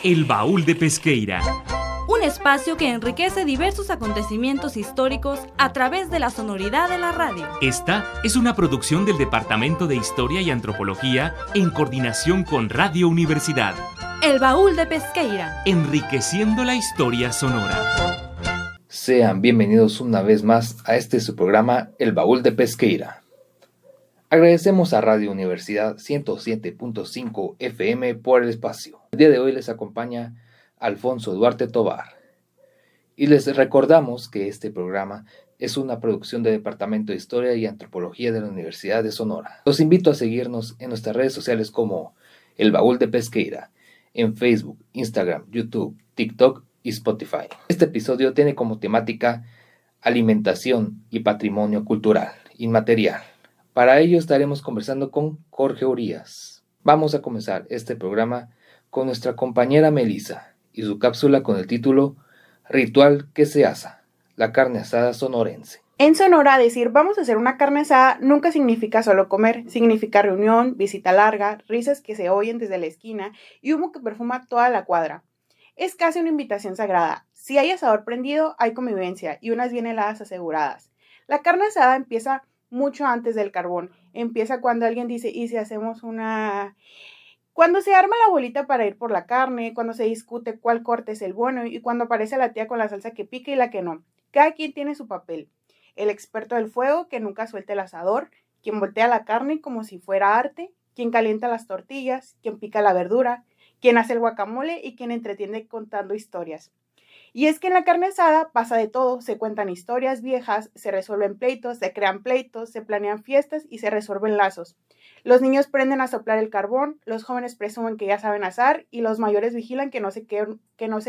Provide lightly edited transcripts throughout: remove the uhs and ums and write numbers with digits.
El Baúl de Pesqueira. Un espacio que enriquece diversos acontecimientos históricos a través de la sonoridad de la radio. Esta es una producción del Departamento de Historia y Antropología en coordinación con Radio Universidad. El Baúl de Pesqueira. Enriqueciendo la historia sonora. Sean bienvenidos una vez más a su programa El Baúl de Pesqueira. Agradecemos a Radio Universidad 107.5 FM por el espacio. El día de hoy les acompaña Alfonso Duarte Tovar. Y les recordamos que este programa es una producción del Departamento de Historia y Antropología de la Universidad de Sonora. Los invito a seguirnos en nuestras redes sociales como El Baúl de Pesqueira, en Facebook, Instagram, YouTube, TikTok y Spotify. Este episodio tiene como temática alimentación y patrimonio cultural inmaterial. Para ello estaremos conversando con Jorge Urías. Vamos a comenzar este programa con nuestra compañera Melissa y su cápsula con el título Ritual que se asa, la carne asada sonorense. En Sonora, decir vamos a hacer una carne asada nunca significa solo comer, significa reunión, visita larga, risas que se oyen desde la esquina y humo que perfuma toda la cuadra. Es casi una invitación sagrada. Si hay asador prendido, hay convivencia y unas bien heladas aseguradas. La carne asada empieza mucho antes del carbón. Empieza cuando alguien dice, ¿y si hacemos una...? Cuando se arma la bolita para ir por la carne, cuando se discute cuál corte es el bueno y cuando aparece la tía con la salsa que pica y la que no. Cada quien tiene su papel. El experto del fuego que nunca suelta el asador, quien voltea la carne como si fuera arte, quien calienta las tortillas, quien pica la verdura, quien hace el guacamole y quien entretiene contando historias. Y es que en la carne asada pasa de todo, se cuentan historias viejas, se resuelven pleitos, se crean pleitos, se planean fiestas y se resuelven lazos. Los niños prenden a soplar el carbón, los jóvenes presumen que ya saben asar y los mayores vigilan que no se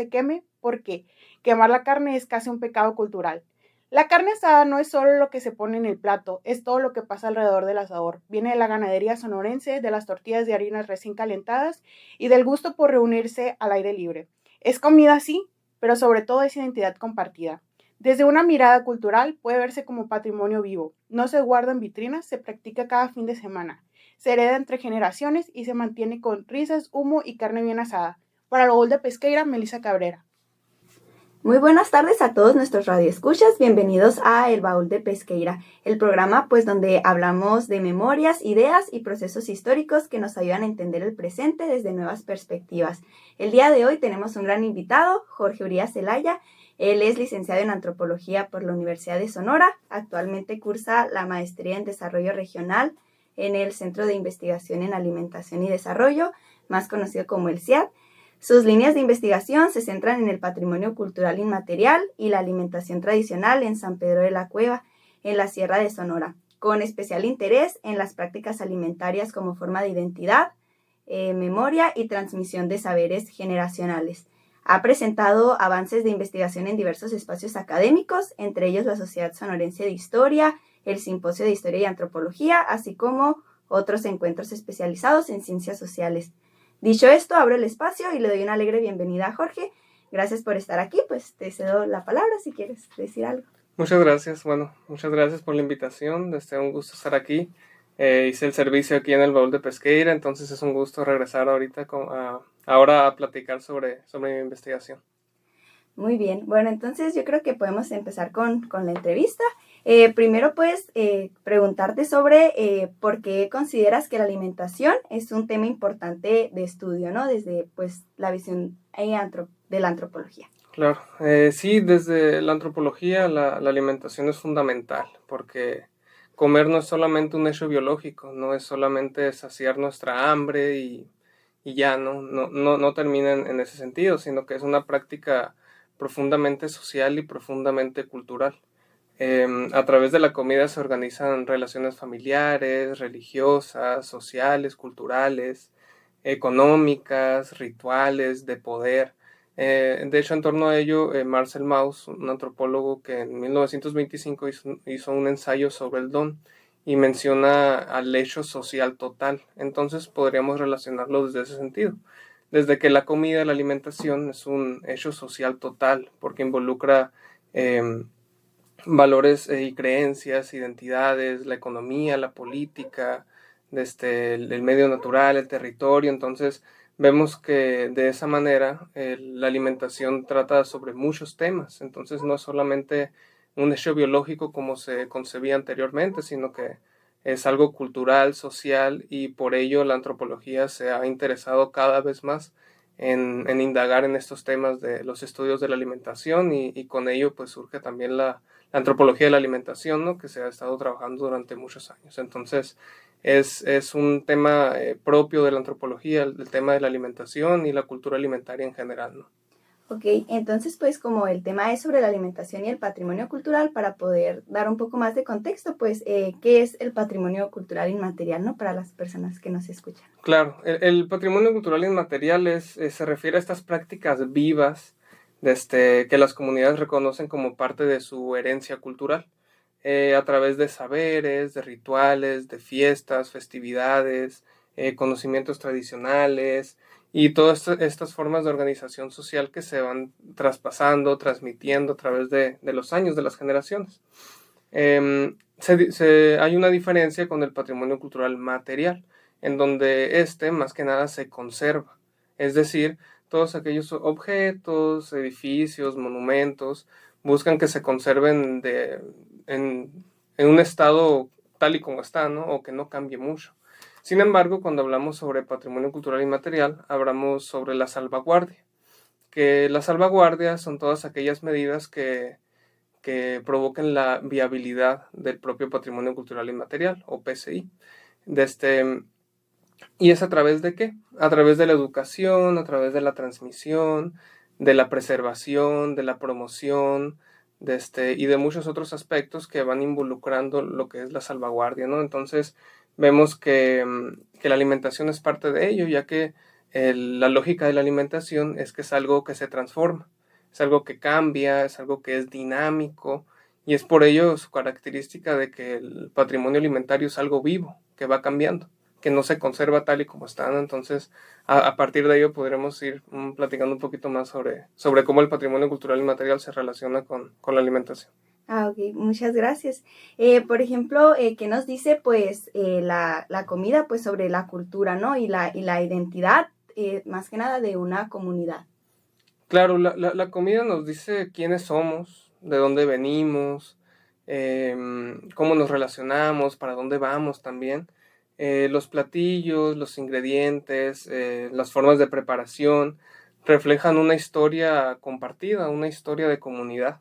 queme porque quemar la carne es casi un pecado cultural. La carne asada no es solo lo que se pone en el plato, es todo lo que pasa alrededor del asador. Viene de la ganadería sonorense, de las tortillas de harinas recién calentadas y del gusto por reunirse al aire libre. Es comida sí, pero sobre todo es identidad compartida. Desde una mirada cultural puede verse como patrimonio vivo. No se guarda en vitrinas, se practica cada fin de semana. Se hereda entre generaciones y se mantiene con risas, humo y carne bien asada. Para el Baúl de Pesqueira, Melissa Cabrera. Muy buenas tardes a todos nuestros radioescuchas, bienvenidos a El Baúl de Pesqueira, el programa donde hablamos de memorias, ideas y procesos históricos que nos ayudan a entender el presente desde nuevas perspectivas. El día de hoy tenemos un gran invitado, Jorge Urías Zelaya. Él es licenciado en Antropología por la Universidad de Sonora, actualmente cursa la maestría en Desarrollo Regional en el Centro de Investigación en Alimentación y Desarrollo, más conocido como el CIAD. Sus líneas de investigación se centran en el patrimonio cultural inmaterial y la alimentación tradicional en San Pedro de la Cueva, en la Sierra de Sonora, con especial interés en las prácticas alimentarias como forma de identidad, memoria y transmisión de saberes generacionales. Ha presentado avances de investigación en diversos espacios académicos, entre ellos la Sociedad Sonorense de Historia, el Simposio de Historia y Antropología, así como otros encuentros especializados en ciencias sociales. Dicho esto, abro el espacio y le doy una alegre bienvenida a Jorge. Gracias por estar aquí, te cedo la palabra si quieres decir algo. Muchas gracias, muchas gracias por la invitación, un gusto estar aquí. Hice el servicio aquí en el Baúl de Pesqueira, entonces es un gusto regresar ahorita ahora a platicar sobre mi investigación. Muy bien, bueno, entonces yo creo que podemos empezar con la entrevista. Primero, preguntarte sobre por qué consideras que la alimentación es un tema importante de estudio, ¿no? Desde, la visión de la antropología. Claro, sí, desde la antropología la alimentación es fundamental, porque comer no es solamente un hecho biológico, no es solamente saciar nuestra hambre y ya, no termina en ese sentido, sino que es una práctica profundamente social y profundamente cultural. A través de la comida se organizan relaciones familiares, religiosas, sociales, culturales, económicas, rituales, de poder. De hecho, en torno a ello, Marcel Mauss, un antropólogo que en 1925 hizo un ensayo sobre el don y menciona al hecho social total. Entonces podríamos relacionarlo desde ese sentido. Desde que la comida, la alimentación es un hecho social total, porque involucra valores y creencias, identidades, la economía, la política, el medio natural, el territorio. Entonces vemos que de esa manera la alimentación trata sobre muchos temas. Entonces no es solamente un hecho biológico como se concebía anteriormente, sino que es algo cultural, social, y por ello la antropología se ha interesado cada vez más en indagar en estos temas de los estudios de la alimentación, y con ello pues surge también la antropología de la alimentación, ¿no? Que se ha estado trabajando durante muchos años. Entonces es un tema propio de la antropología, el tema de la alimentación y la cultura alimentaria en general, ¿no? Ok, entonces pues como el tema es sobre la alimentación y el patrimonio cultural, para poder dar un poco más de contexto, pues ¿qué es el patrimonio cultural inmaterial, ¿no? Para las personas que nos escuchan. Claro, el patrimonio cultural inmaterial se refiere a estas prácticas vivas que las comunidades reconocen como parte de su herencia cultural, a través de saberes, de rituales, de fiestas, festividades, conocimientos tradicionales y todas estas formas de organización social que se van traspasando, transmitiendo a través de los años, de las generaciones. Hay una diferencia con el patrimonio cultural material, en donde más que nada se conserva, es decir, todos aquellos objetos, edificios, monumentos, buscan que se conserven en un estado tal y como está, ¿no? O que no cambie mucho. Sin embargo, cuando hablamos sobre patrimonio cultural inmaterial, hablamos sobre la salvaguardia, que las salvaguardias son todas aquellas medidas que provoquen la viabilidad del propio patrimonio cultural inmaterial, o PCI. ¿Y es a través de qué? A través de la educación, a través de la transmisión, de la preservación, de la promoción, y de muchos otros aspectos que van involucrando lo que es la salvaguardia, ¿no? Entonces vemos que la alimentación es parte de ello, ya que la lógica de la alimentación es que es algo que se transforma, es algo que cambia, es algo que es dinámico, y es por ello su característica de que el patrimonio alimentario es algo vivo, que va cambiando, que no se conserva tal y como está, ¿no? Entonces, a partir de ello podremos ir platicando un poquito más sobre cómo el patrimonio cultural inmaterial se relaciona con la alimentación. Ok, muchas gracias. Por ejemplo, ¿qué nos dice pues la comida pues sobre la cultura, ¿no? Y la identidad, más que nada, de una comunidad? Claro, la comida nos dice quiénes somos, de dónde venimos, cómo nos relacionamos, para dónde vamos también. Los platillos, los ingredientes, las formas de preparación reflejan una historia compartida, una historia de comunidad,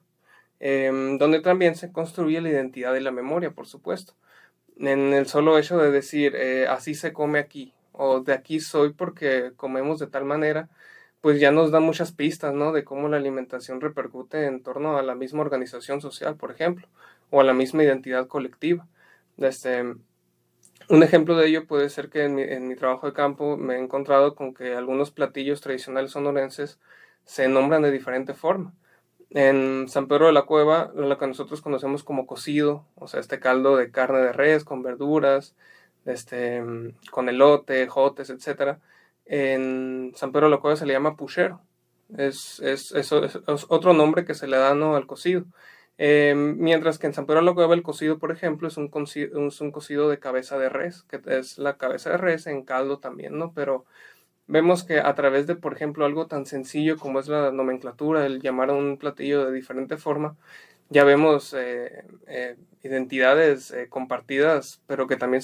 donde también se construye la identidad y la memoria, por supuesto. En el solo hecho de decir, así se come aquí, o de aquí soy porque comemos de tal manera, pues ya nos da muchas pistas, ¿no? De cómo la alimentación repercute en torno a la misma organización social, por ejemplo, o a la misma identidad colectiva. Un ejemplo de ello puede ser que en mi trabajo de campo me he encontrado con que algunos platillos tradicionales sonorenses se nombran de diferente forma. En San Pedro de la Cueva, lo que nosotros conocemos como cocido, o sea, este caldo de carne de res con verduras, con elote, jotes, etc. En San Pedro de la Cueva se le llama puchero. Es otro nombre que se le da, ¿no?, al cocido. Mientras que en San Pedro de la Cueva el cocido, por ejemplo, es un cocido de cabeza de res, que es la cabeza de res en caldo también, ¿no? Pero vemos que a través de, por ejemplo, algo tan sencillo como es la nomenclatura, el llamar a un platillo de diferente forma, ya vemos identidades compartidas, pero que también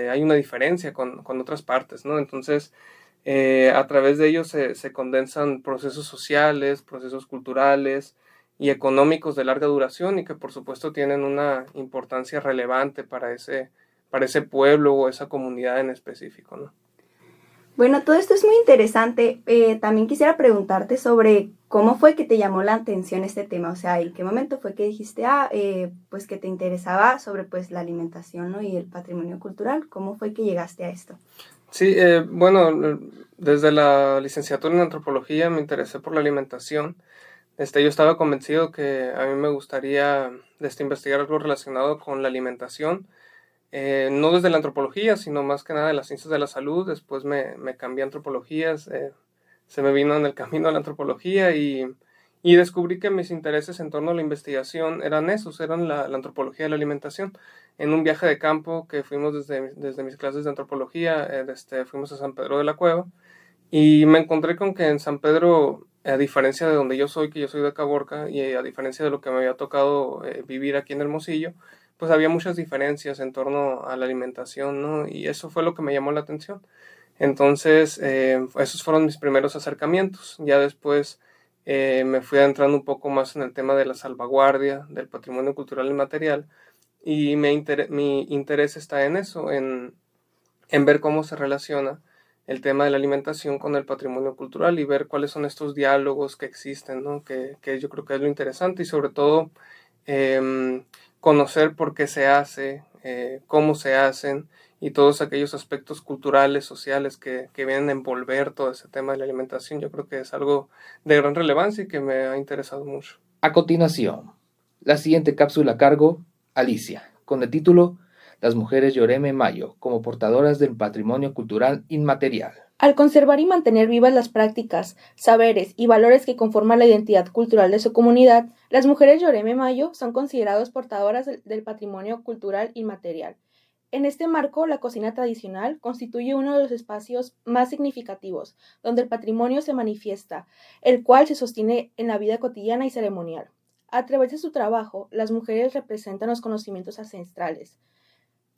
hay una diferencia con otras partes, ¿no? Entonces, a través de ellos se condensan procesos sociales, procesos culturales y económicos de larga duración, y que por supuesto tienen una importancia relevante para ese pueblo o esa comunidad en específico, ¿no? Bueno, todo esto es muy interesante. También quisiera preguntarte sobre cómo fue que te llamó la atención este tema, o sea, ¿en qué momento fue que dijiste, pues que te interesaba sobre pues la alimentación, ¿no?, y el patrimonio cultural? ¿Cómo fue que llegaste a esto? Sí, bueno, desde la licenciatura en antropología me interesé por la alimentación. Yo estaba convencido que a mí me gustaría investigar algo relacionado con la alimentación, no desde la antropología, sino más que nada de las ciencias de la salud. Después me cambié a antropología, se me vino en el camino a la antropología, y Y descubrí que mis intereses en torno a la investigación eran la antropología de la alimentación. En un viaje de campo que fuimos desde mis clases de antropología, fuimos a San Pedro de la Cueva, y me encontré con que en San Pedro, a diferencia de donde yo soy, que yo soy de Caborca, y a diferencia de lo que me había tocado vivir aquí en Hermosillo, pues había muchas diferencias en torno a la alimentación, ¿no? Y eso fue lo que me llamó la atención. Entonces, esos fueron mis primeros acercamientos. Ya después me fui adentrando un poco más en el tema de la salvaguardia del patrimonio cultural inmaterial, y mi interés está en eso, en ver cómo se relaciona el tema de la alimentación con el patrimonio cultural y ver cuáles son estos diálogos que existen, ¿no? Que yo creo que es lo interesante, y sobre todo conocer por qué se hace, cómo se hacen, y todos aquellos aspectos culturales, sociales que vienen a envolver todo ese tema de la alimentación. Yo creo que es algo de gran relevancia y que me ha interesado mucho. A continuación, la siguiente cápsula a cargo, Alicia, con el título Las mujeres Yoreme Mayo como portadoras del patrimonio cultural inmaterial. Al conservar y mantener vivas las prácticas, saberes y valores que conforman la identidad cultural de su comunidad, las mujeres Yoreme Mayo son consideradas portadoras del patrimonio cultural inmaterial. En este marco, la cocina tradicional constituye uno de los espacios más significativos, donde el patrimonio se manifiesta, el cual se sostiene en la vida cotidiana y ceremonial. A través de su trabajo, las mujeres representan los conocimientos ancestrales,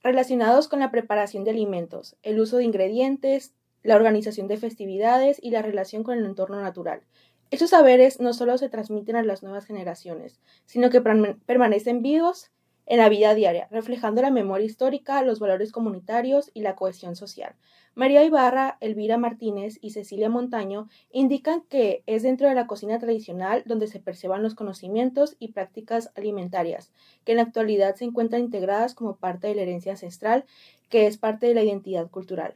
relacionados con la preparación de alimentos, el uso de ingredientes, la organización de festividades y la relación con el entorno natural. Estos saberes no solo se transmiten a las nuevas generaciones, sino que permanecen vivos en la vida diaria, reflejando la memoria histórica, los valores comunitarios y la cohesión social. María Ibarra, Elvira Martínez y Cecilia Montaño indican que es dentro de la cocina tradicional donde se perciban los conocimientos y prácticas alimentarias, que en la actualidad se encuentran integradas como parte de la herencia ancestral, que es parte de la identidad cultural.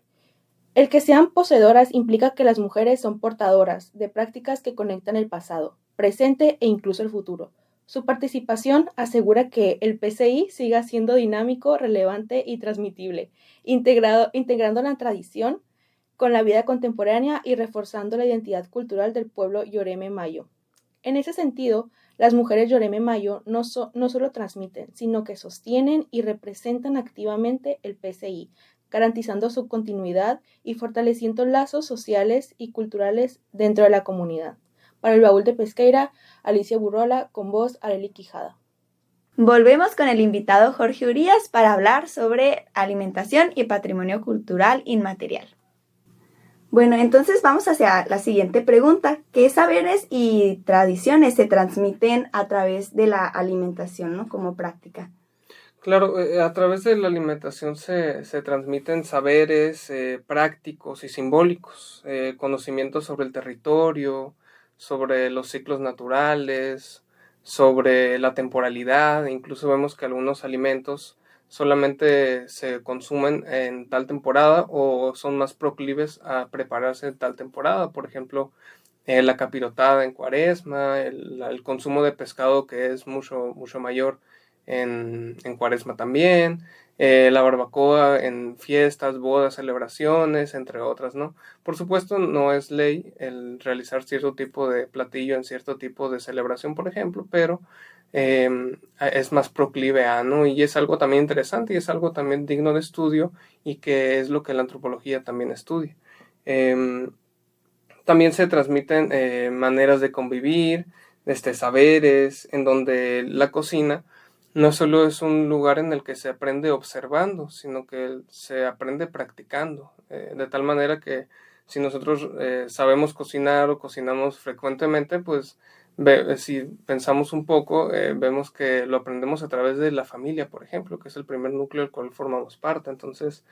El que sean poseedoras implica que las mujeres son portadoras de prácticas que conectan el pasado, presente e incluso el futuro. Su participación asegura que el PCI siga siendo dinámico, relevante y transmitible, integrando la tradición con la vida contemporánea y reforzando la identidad cultural del pueblo Yoreme Mayo. En ese sentido, las mujeres Yoreme Mayo no solo transmiten, sino que sostienen y representan activamente el PCI, garantizando su continuidad y fortaleciendo lazos sociales y culturales dentro de la comunidad. Para el Baúl de Pesqueira, Alicia Burrola, con voz Arely Quijada. Volvemos con el invitado Jorge Urías para hablar sobre alimentación y patrimonio cultural inmaterial. Bueno, entonces vamos hacia la siguiente pregunta. ¿Qué saberes y tradiciones se transmiten a través de la alimentación, ¿no? Como práctica? Claro, a través de la alimentación se transmiten saberes prácticos y simbólicos, conocimientos sobre el territorio, sobre los ciclos naturales, sobre la temporalidad. Incluso vemos que algunos alimentos solamente se consumen en tal temporada o son más proclives a prepararse en tal temporada. Por ejemplo, la capirotada en Cuaresma, el consumo de pescado, que es mucho mayor en Cuaresma también, la barbacoa en fiestas, bodas, celebraciones, entre otras, ¿no? Por supuesto, no es ley el realizar cierto tipo de platillo en cierto tipo de celebración, por ejemplo, pero es más proclive a, ¿no? Y es algo también interesante y es algo también digno de estudio, y que es lo que la antropología también estudia. También se transmiten maneras de convivir, saberes, en donde la cocina no solo es un lugar en el que se aprende observando, sino que se aprende practicando, de tal manera que si nosotros sabemos cocinar o cocinamos frecuentemente, pues si pensamos un poco, vemos que lo aprendemos a través de la familia, por ejemplo, que es el primer núcleo del cual formamos parte. Entonces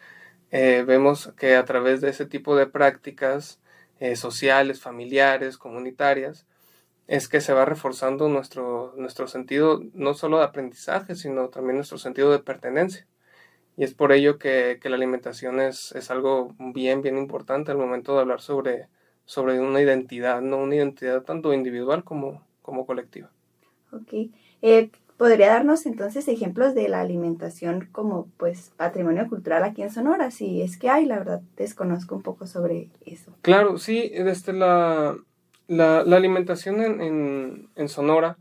vemos que a través de ese tipo de prácticas sociales, familiares, comunitarias, es que se va reforzando nuestro sentido no solo de aprendizaje, sino también nuestro sentido de pertenencia. Y es por ello que la alimentación es algo bien importante al momento de hablar sobre una identidad, no una identidad tanto individual como colectiva. Ok. ¿Podría darnos entonces ejemplos de la alimentación como pues patrimonio cultural aquí en Sonora? Si es que hay, la verdad desconozco un poco sobre eso. Claro, sí, La alimentación en Sonora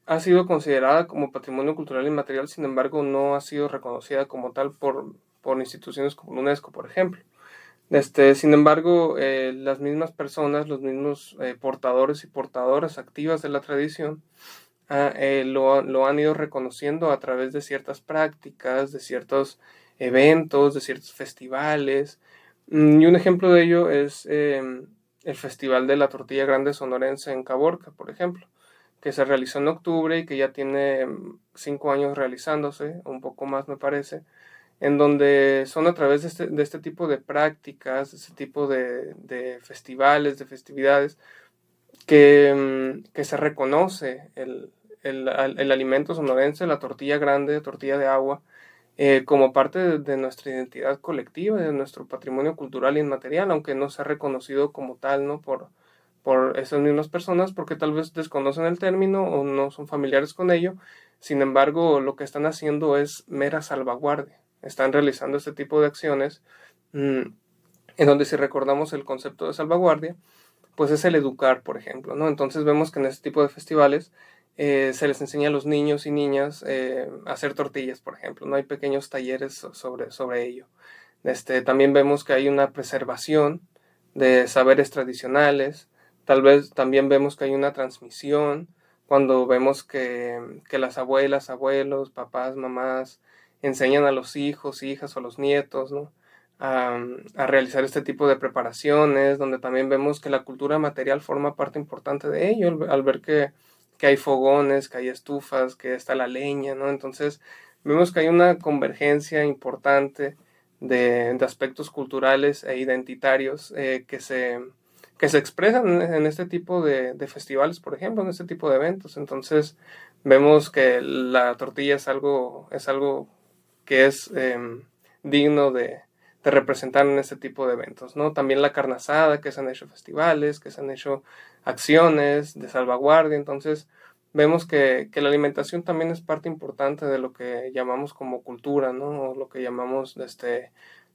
ha sido considerada como patrimonio cultural inmaterial, sin embargo no ha sido reconocida como tal por instituciones como la UNESCO, por ejemplo. Sin embargo, las mismas personas, los mismos portadores y portadoras activas de la tradición lo han ido reconociendo a través de ciertas prácticas, de ciertos eventos, de ciertos festivales. Y un ejemplo de ello es el Festival de la Tortilla Grande Sonorense en Caborca, por ejemplo, que se realizó en octubre y que ya tiene 5 años realizándose, un poco más me parece, en donde son a través de este tipo de prácticas, de este tipo de festivales, de festividades, que se reconoce el alimento sonorense, la tortilla grande, tortilla de agua, como parte de nuestra identidad colectiva, de nuestro patrimonio cultural inmaterial, aunque no sea reconocido como tal, ¿no? Por esas mismas personas, porque tal vez desconocen el término o no son familiares con ello. Sin embargo, lo que están haciendo es mera salvaguardia. Están realizando este tipo de acciones, en donde, si recordamos el concepto de salvaguardia, pues es el educar, por ejemplo, ¿no? Entonces vemos que en este tipo de festivales se les enseña a los niños y niñas a hacer tortillas, por ejemplo, ¿no? Hay pequeños talleres sobre ello. También vemos que hay una preservación de saberes tradicionales. Tal vez también vemos que hay una transmisión cuando vemos que las abuelas, abuelos, papás, mamás enseñan a los hijos, hijas o a los nietos, ¿no? A realizar este tipo de preparaciones, donde también vemos que la cultura material forma parte importante de ello, al ver que hay fogones, que hay estufas, que está la leña, ¿no? Entonces vemos que hay una convergencia importante de aspectos culturales e identitarios que se expresan en este tipo de festivales, por ejemplo, en este tipo de eventos. Entonces vemos que la tortilla es algo que es digno de representar en este tipo de eventos, ¿no? También la carne asada, que se han hecho festivales, que se han hecho acciones de salvaguardia. Entonces vemos que la alimentación también es parte importante de lo que llamamos como cultura, ¿no? O lo que llamamos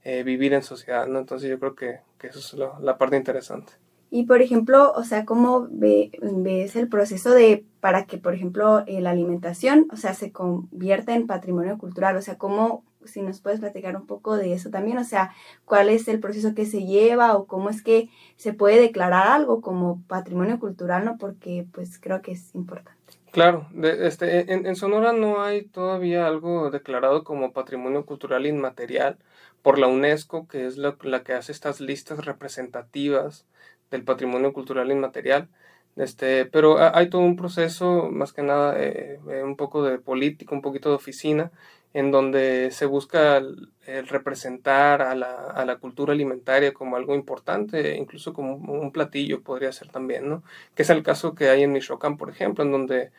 vivir en sociedad, ¿no? Entonces yo creo que eso es la parte interesante. Y, por ejemplo, o sea, ¿cómo ves el proceso para que, por ejemplo, la alimentación, o sea, se convierta en patrimonio cultural? O sea, ¿cómo, si nos puedes platicar un poco de eso también? O sea, ¿cuál es el proceso que se lleva o cómo es que se puede declarar algo como patrimonio cultural, ¿no? Porque, pues, creo que es importante. Claro, en Sonora no hay todavía algo declarado como patrimonio cultural inmaterial por la UNESCO, que es la que hace estas listas representativas del patrimonio cultural inmaterial. Pero hay todo un proceso, más que nada, un poco de política, un poquito de oficina, en donde se busca el representar a la cultura alimentaria como algo importante, incluso como un platillo podría ser también, ¿no? Que es el caso que hay en Michoacán, por ejemplo, en donde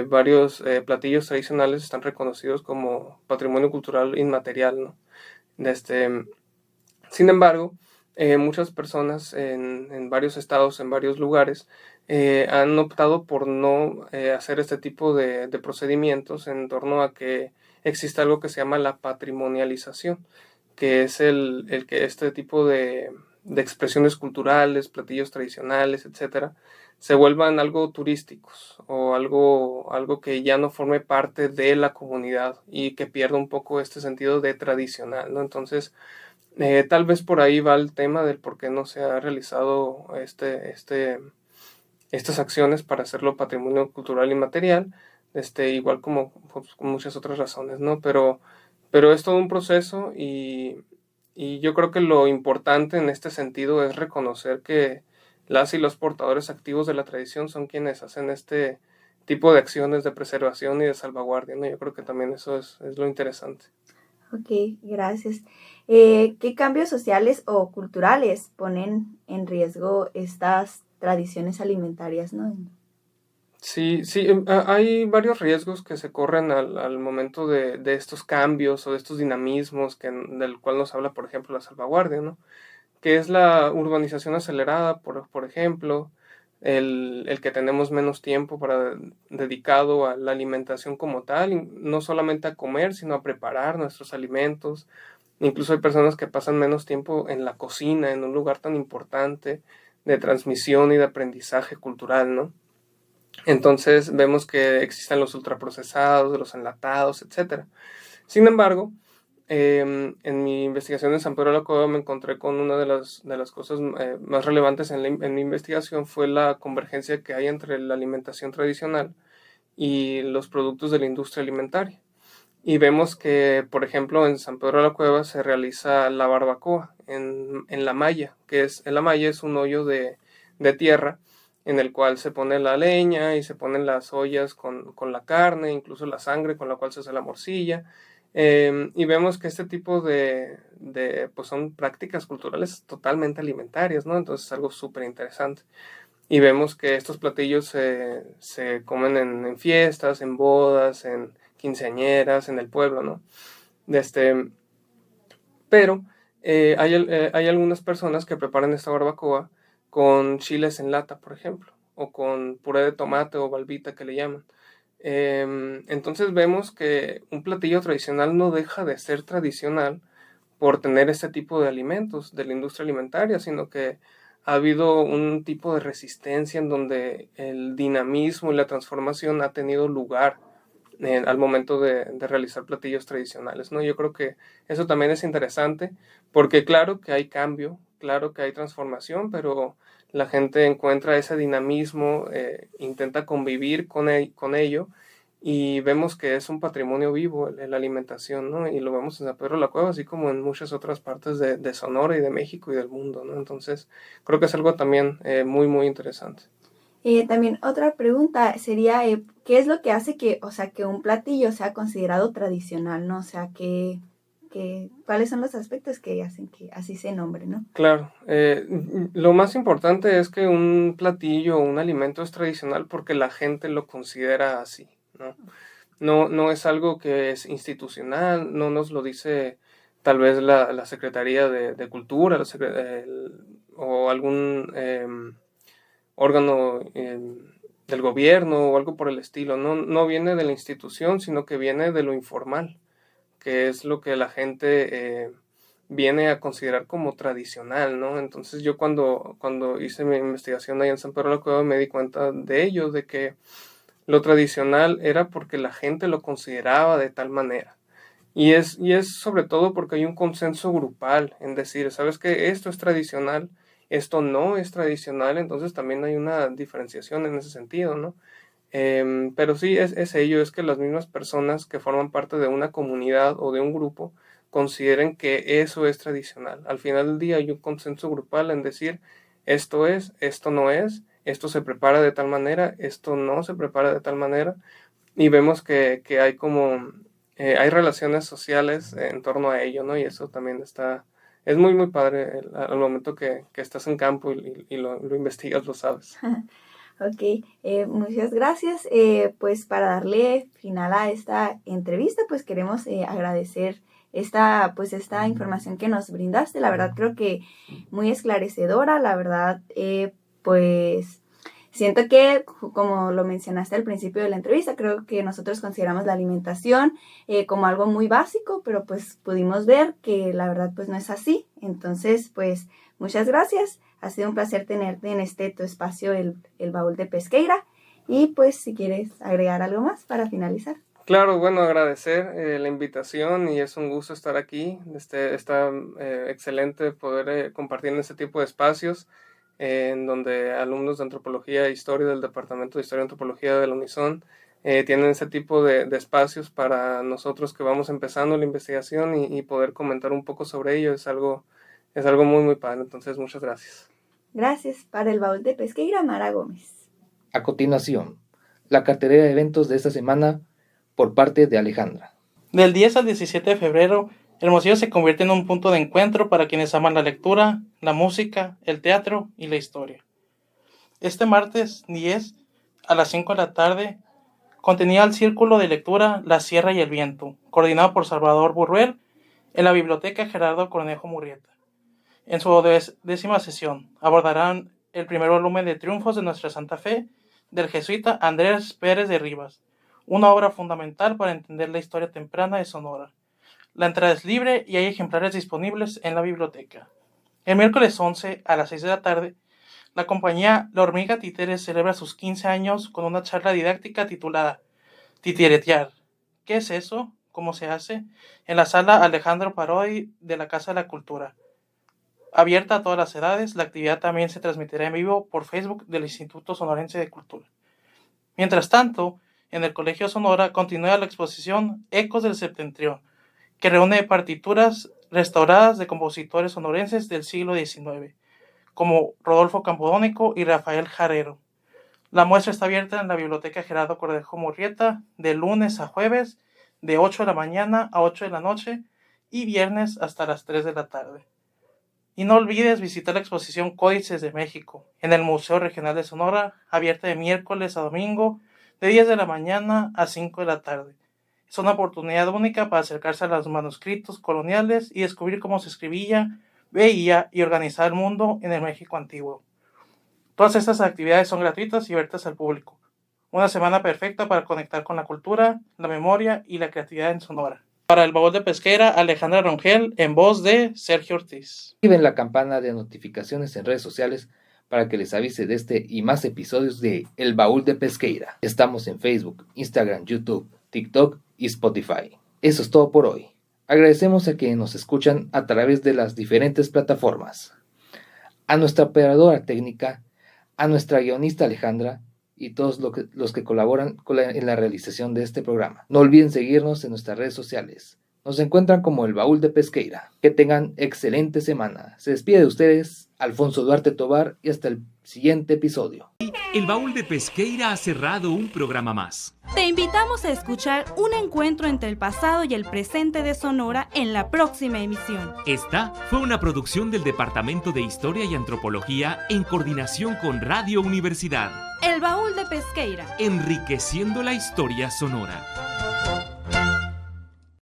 varios platillos tradicionales están reconocidos como patrimonio cultural inmaterial, ¿no? Sin embargo, muchas personas en varios estados, en varios lugares, han optado por no hacer este tipo de procedimientos en torno a que existe algo que se llama la patrimonialización, que es el que este tipo de expresiones culturales, platillos tradicionales, etcétera, se vuelvan algo turísticos o algo que ya no forme parte de la comunidad y que pierda un poco este sentido de tradicional, ¿no? Entonces, tal vez por ahí va el tema del por qué no se ha realizado estas acciones para hacerlo patrimonio cultural inmaterial, igual como pues, con muchas otras razones, ¿no? Pero es todo un proceso y yo creo que lo importante en este sentido es reconocer que las y los portadores activos de la tradición son quienes hacen este tipo de acciones de preservación y de salvaguardia, ¿no? Yo creo que también eso es lo interesante. Ok, gracias. ¿Qué cambios sociales o culturales ponen en riesgo estas tradiciones alimentarias, no? Sí, hay varios riesgos que se corren al momento de estos cambios o de estos dinamismos del cual nos habla, por ejemplo, la salvaguardia, ¿no? Que es la urbanización acelerada, por ejemplo, el que tenemos menos tiempo dedicado a la alimentación como tal, no solamente a comer, sino a preparar nuestros alimentos. Incluso hay personas que pasan menos tiempo en la cocina, en un lugar tan importante de transmisión y de aprendizaje cultural, ¿no? Entonces vemos que existen los ultraprocesados, los enlatados, etc. Sin embargo, en mi investigación en San Pedro de la Cueva me encontré con una de las cosas más relevantes en mi investigación fue la convergencia que hay entre la alimentación tradicional y los productos de la industria alimentaria. Y vemos que, por ejemplo, en San Pedro de la Cueva se realiza la barbacoa en la malla, la malla es un hoyo de tierra en el cual se pone la leña y se ponen las ollas con la carne, incluso la sangre con la cual se hace la morcilla. Y vemos que este tipo pues son prácticas culturales totalmente alimentarias, ¿no? Entonces es algo súper interesante. Y vemos que estos platillos se comen en fiestas, en bodas, en quinceañeras, en el pueblo, ¿no? Pero hay algunas personas que preparan esta barbacoa con chiles en lata, por ejemplo, o con puré de tomate o balbita que le llaman. Entonces vemos que un platillo tradicional no deja de ser tradicional por tener este tipo de alimentos de la industria alimentaria, sino que ha habido un tipo de resistencia en donde el dinamismo y la transformación ha tenido lugar al momento de realizar platillos tradicionales, ¿no? Yo creo que eso también es interesante porque claro que hay cambio, claro que hay transformación, pero la gente encuentra ese dinamismo, intenta convivir con ello y vemos que es un patrimonio vivo la alimentación, ¿no? Y lo vemos en San Pedro de la Cueva, así como en muchas otras partes de Sonora y de México y del mundo, ¿no? Entonces creo que es algo también muy, muy interesante. También otra pregunta sería, ¿qué es lo que hace que un platillo sea considerado tradicional, ¿no? O sea, ¿cuáles son los aspectos que hacen que así se nombre, ¿no? Claro, lo más importante es que un platillo o un alimento es tradicional porque la gente lo considera así, ¿no? No es algo que es institucional, no nos lo dice tal vez la Secretaría de Cultura o algún órgano del gobierno o algo por el estilo. No viene de la institución, sino que viene de lo informal, que es lo que la gente viene a considerar como tradicional, ¿no? Entonces yo cuando hice mi investigación ahí en San Pedro de la Cueva me di cuenta de ello, de que lo tradicional era porque la gente lo consideraba de tal manera. Y es sobre todo porque hay un consenso grupal en decir, ¿sabes qué? Esto es tradicional, esto no es tradicional, entonces también hay una diferenciación en ese sentido, ¿no? Pero sí, es ello, es que las mismas personas que forman parte de una comunidad o de un grupo consideren que eso es tradicional. Al final del día hay un consenso grupal en decir, esto es, esto no es, esto se prepara de tal manera, esto no se prepara de tal manera, y vemos que hay hay relaciones sociales en torno a ello, ¿no? Y eso también es muy, muy padre al momento que estás en campo y lo investigas, lo sabes. Ok, muchas gracias. Pues para darle final a esta entrevista, pues queremos agradecer esta información que nos brindaste. La verdad creo que muy esclarecedora. La verdad, pues siento que, como lo mencionaste al principio de la entrevista, creo que nosotros consideramos la alimentación como algo muy básico, pero pues pudimos ver que la verdad pues no es así. Entonces, pues muchas gracias. Ha sido un placer tenerte en tu espacio, el Baúl de Pesqueira. Y pues si quieres agregar algo más para finalizar. Claro, bueno, agradecer la invitación y es un gusto estar aquí. Está excelente poder compartir en este tipo de espacios en donde alumnos de Antropología e Historia del Departamento de Historia y Antropología de la Unison tienen ese tipo de espacios para nosotros que vamos empezando la investigación y poder comentar un poco sobre ello. Es algo muy, muy padre. Entonces, muchas gracias. Gracias. Para el Baúl de Pesqueira, Mara Gómez. A continuación, la cartelera de eventos de esta semana por parte de Alejandra. Del 10 al 17 de febrero, el museo se convierte en un punto de encuentro para quienes aman la lectura, la música, el teatro y la historia. Este martes 10 a las 5 de la tarde contenía el Círculo de Lectura La Sierra y el Viento, coordinado por Salvador Burruel en la Biblioteca Gerardo Cornejo Murrieta. En su 10ª sesión abordarán el primer volumen de Triunfos de Nuestra Santa Fe del jesuita Andrés Pérez de Rivas, una obra fundamental para entender la historia temprana de Sonora. La entrada es libre y hay ejemplares disponibles en la biblioteca. El miércoles 11 a las 6 de la tarde, La compañía La Hormiga Títere celebra sus 15 años con una charla didáctica titulada Titiretear. ¿Qué es eso? ¿Cómo se hace? En la sala Alejandro Parodi de la Casa de la Cultura. Abierta a todas las edades, la actividad también se transmitirá en vivo por Facebook del Instituto Sonorense de Cultura. Mientras tanto, en el Colegio Sonora continúa la exposición Ecos del Septentrión, que reúne partituras restauradas de compositores sonorenses del siglo XIX, como Rodolfo Campodónico y Rafael Jarero. La muestra está abierta en la Biblioteca Gerardo Cordejo Murrieta de lunes a jueves, de 8 de la mañana a 8 de la noche y viernes hasta las 3 de la tarde. Y no olvides visitar la exposición Códices de México en el Museo Regional de Sonora, abierta de miércoles a domingo, de 10 de la mañana a 5 de la tarde. Es una oportunidad única para acercarse a los manuscritos coloniales y descubrir cómo se escribía, veía y organizaba el mundo en el México antiguo. Todas estas actividades son gratuitas y abiertas al público. Una semana perfecta para conectar con la cultura, la memoria y la creatividad en Sonora. Para el Baúl de Pesqueira, Alejandra Rongel, en voz de Sergio Ortiz. Activen la campana de notificaciones en redes sociales para que les avise de este y más episodios de El Baúl de Pesqueira. Estamos en Facebook, Instagram, YouTube, TikTok y Spotify. Eso es todo por hoy. Agradecemos a quienes nos escuchan a través de las diferentes plataformas. A nuestra operadora técnica, a nuestra guionista Alejandra y todos los que colaboran en la realización de este programa. No olviden seguirnos en nuestras redes sociales. Nos encuentran como El Baúl de Pesqueira. Que tengan excelente semana. Se despide de ustedes Alfonso Duarte Tobar y hasta el siguiente episodio. El Baúl de Pesqueira ha cerrado un programa más. Te invitamos a escuchar un encuentro entre el pasado y el presente de Sonora en la próxima emisión. Esta fue una producción del Departamento de Historia y Antropología en coordinación con Radio Universidad. El Baúl de Pesqueira. Enriqueciendo la historia sonora.